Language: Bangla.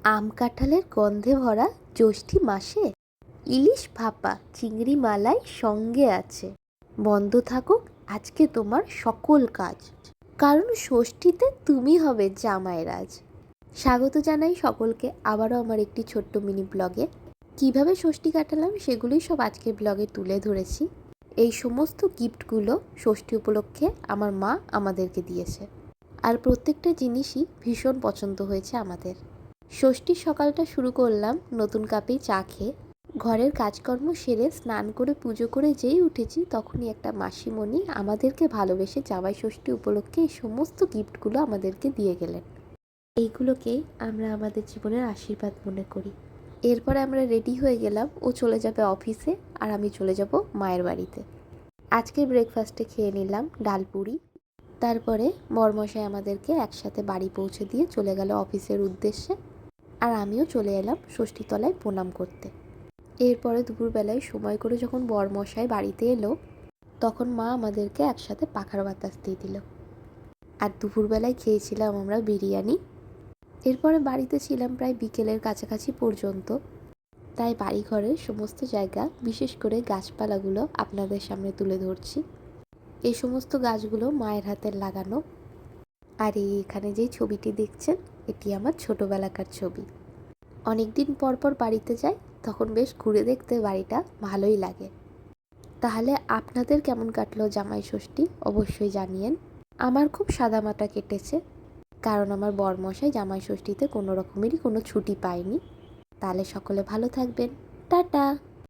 আম কাঁঠালের গন্ধে ভরা জ্যৈষ্ঠী মাসে ইলিশ ভাপা চিংড়ি মালাই সঙ্গে আছে। বন্ধ থাকুক আজকে তোমার সকল কাজ, কারণ ষষ্ঠীতে তুমি হবে জামাইরাজ। স্বাগত জানাই সকলকে আবারও আমার একটি ছোট্ট মিনি ব্লগে। কিভাবে ষষ্ঠী কাটালাম সেগুলোই সব আজকের ব্লগে তুলে ধরেছি। এই সমস্ত গিফটগুলো ষষ্ঠী উপলক্ষে আমার মা আমাদেরকে দিয়েছে, আর প্রত্যেকটা জিনিসই ভীষণ পছন্দ হয়েছে আমাদের। ষষ্ঠীর সকালটা শুরু করলাম নতুন কাপে চা খেয়ে। ঘরের কাজকর্ম সেরে স্নান করে পুজো করে যেই উঠেছি তখনই একটা মাসিমণি আমাদেরকে ভালোবেসে জামাই ষষ্ঠী উপলক্ষে এই সমস্ত গিফটগুলো আমাদেরকে দিয়ে গেলেন। এইগুলোকেই আমরা আমাদের জীবনের আশীর্বাদ মনে করি। এরপরে আমরা রেডি হয়ে গেলাম, ও চলে যাবে অফিসে আর আমি চলে যাব মায়ের বাড়িতে। আজকে ব্রেকফাস্টে খেয়ে নিলাম ডাল পুরি। তারপরে বরমশাই আমাদেরকে একসাথে বাড়ি পৌঁছে দিয়ে চলে গেল অফিসের উদ্দেশ্যে, আর আমিও চলে এলাম ষষ্ঠীতলায় প্রণাম করতে। এরপরে দুপুরবেলায় সময় করে যখন বরমশাই বাড়িতে এলো তখন মা আমাদেরকে একসাথে পাখার বাতাস দিয়ে দিল, আর দুপুরবেলায় খেয়েছিলাম আমরা বিরিয়ানি। এরপরে বাড়িতে ছিলাম প্রায় বিকেলের কাছাকাছি পর্যন্ত, তাই বাড়িঘরের সমস্ত জায়গা বিশেষ করে গাছপালাগুলো আপনাদের সামনে তুলে ধরছি। এই সমস্ত গাছগুলো মায়ের হাতের লাগানো। আর এখানে যে ছবিটি দেখছেন এটি আমার ছোটোবেলাকার ছবি। অনেক দিন পর পর বাড়িতে যাই, তখন বেশ ঘুরে দেখতে বাড়িটা ভালোই লাগে। তাহলে আপনাদের কেমন কাটলো জামাই ষষ্ঠী অবশ্যই জানিয়েন। আমার খুব সাদামাটা কেটেছে, কারণ আমার বরমশাই জামাই ষষ্ঠীতে কোনো রকমেরই কোনো ছুটি পায়নি। তাহলে সকলে ভালো থাকবেন, টাটা।